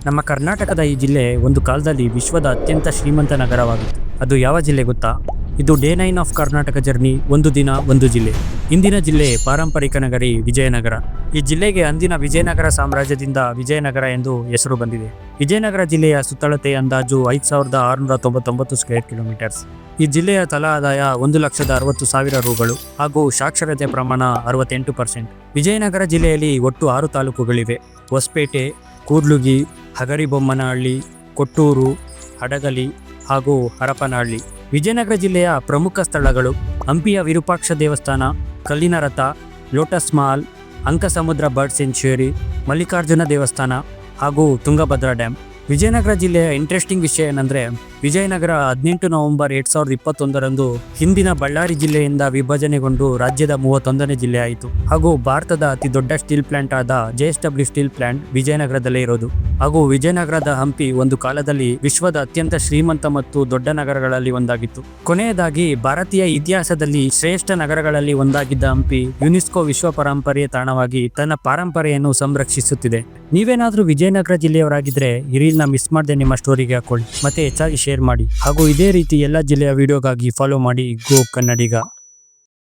ನಮ್ಮ ಕರ್ನಾಟಕದ ಈ ಜಿಲ್ಲೆ ಒಂದು ಕಾಲದಲ್ಲಿ ವಿಶ್ವದ ಅತ್ಯಂತ ಶ್ರೀಮಂತ ನಗರವಾಗಿತ್ತು. ಅದು ಯಾವ ಜಿಲ್ಲೆ ಗೊತ್ತಾ? ಇದು ಡೇ 9 ಆಫ್ ಕರ್ನಾಟಕ ಜರ್ನಿ, ಒಂದು ದಿನ ಒಂದು ಜಿಲ್ಲೆ. ಇಂದಿನ ಜಿಲ್ಲೆ ಪಾರಂಪರಿಕ ನಗರಿ ವಿಜಯನಗರ. ಈ ಜಿಲ್ಲೆಗೆ ಅಂದಿನ ವಿಜಯನಗರ ಸಾಮ್ರಾಜ್ಯದಿಂದ ವಿಜಯನಗರ ಎಂದು ಹೆಸರು ಬಂದಿದೆ. ವಿಜಯನಗರ ಜಿಲ್ಲೆಯ ಸುತ್ತಳತೆ ಅಂದಾಜು 5699 ಸ್ಕ್ವೇರ್ ಕಿಲೋಮೀಟರ್ಸ್. ಈ ಜಿಲ್ಲೆಯ ತಲಾ ಆದಾಯ 1,60,000 ರೂಗಳು ಹಾಗೂ ಸಾಕ್ಷರತೆ ಪ್ರಮಾಣ 68%. ವಿಜಯನಗರ ಜಿಲ್ಲೆಯಲ್ಲಿ ಒಟ್ಟು 6 ತಾಲೂಕುಗಳಿವೆ: ಹೊಸಪೇಟೆ, ಕೂಡ್ಲುಗಿ, ಹಗರಿಬೊಮ್ಮನಹಳ್ಳಿ, ಕೊಟ್ಟೂರು, ಹಡಗಲಿ ಹಾಗೂ ಹರಪನಹಳ್ಳಿ. ವಿಜಯನಗರ ಜಿಲ್ಲೆಯ ಪ್ರಮುಖ ಸ್ಥಳಗಳು: ಹಂಪಿಯ ವಿರೂಪಾಕ್ಷ ದೇವಸ್ಥಾನ, ಕಲ್ಲಿನ ರಥ, lotus Mahal, Ankasamudra bird sanctuary, Mallikarjuna ದೇವಸ್ಥಾನ ಹಾಗೂ ತುಂಗಭದ್ರಾ ಡ್ಯಾಮ್. ವಿಜಯನಗರ ಜಿಲ್ಲೆಯ ಇಂಟ್ರೆಸ್ಟಿಂಗ್ ವಿಷಯ ಏನಂದರೆ, ವಿಜಯನಗರ 18 ನವೆಂಬರ್ 2021 ಹಿಂದಿನ ಬಳ್ಳಾರಿ ಜಿಲ್ಲೆಯಿಂದ ವಿಭಜನೆಗೊಂಡು ರಾಜ್ಯದ 31ನೇ ಜಿಲ್ಲೆ ಆಯಿತು. ಹಾಗೂ ಭಾರತದ ಅತಿ ದೊಡ್ಡ ಸ್ಟೀಲ್ ಪ್ಲಾಂಟ್ ಆದ JSW ಸ್ಟೀಲ್ ಪ್ಲಾಂಟ್ ವಿಜಯನಗರದಲ್ಲೇ ಇರೋದು. ಹಾಗೂ ವಿಜಯನಗರದ ಹಂಪಿ ಒಂದು ಕಾಲದಲ್ಲಿ ವಿಶ್ವದ ಅತ್ಯಂತ ಶ್ರೀಮಂತ ಮತ್ತು ದೊಡ್ಡ ನಗರಗಳಲ್ಲಿ ಒಂದಾಗಿತ್ತು. ಕೊನೆಯದಾಗಿ, ಭಾರತೀಯ ಇತಿಹಾಸದಲ್ಲಿ ಶ್ರೇಷ್ಠ ನಗರಗಳಲ್ಲಿ ಒಂದಾಗಿದ್ದ ಹಂಪಿ ಯುನೆಸ್ಕೋ ವಿಶ್ವ ಪರಂಪರೆಯ ತಾಣವಾಗಿ ತನ್ನ ಪರಂಪರೆಯನ್ನು ಸಂರಕ್ಷಿಸುತ್ತಿದೆ. ನೀವೇನಾದರೂ ವಿಜಯನಗರ ಜಿಲ್ಲೆಯವರಾಗಿದ್ದರೆ ಈ ರೀಲ್ನ ಮಿಸ್ ಮಾಡದೆ ನಿಮ್ಮ ಸ್ಟೋರಿಗೆ ಹಾಕೊಳ್ಳಿ, ಮತ್ತೆ ಹೆಚ್ಚಾಗಿ ಶೇರ್ ಮಾಡಿ. ಹಾಗೂ ಇದೇ ರೀತಿ ಎಲ್ಲ ಜಿಲ್ಲೆಯ ವಿಡಿಯೋಗಾಗಿ ಫಾಲೋ ಮಾಡಿ ಗೋ ಕನ್ನಡಿಗ.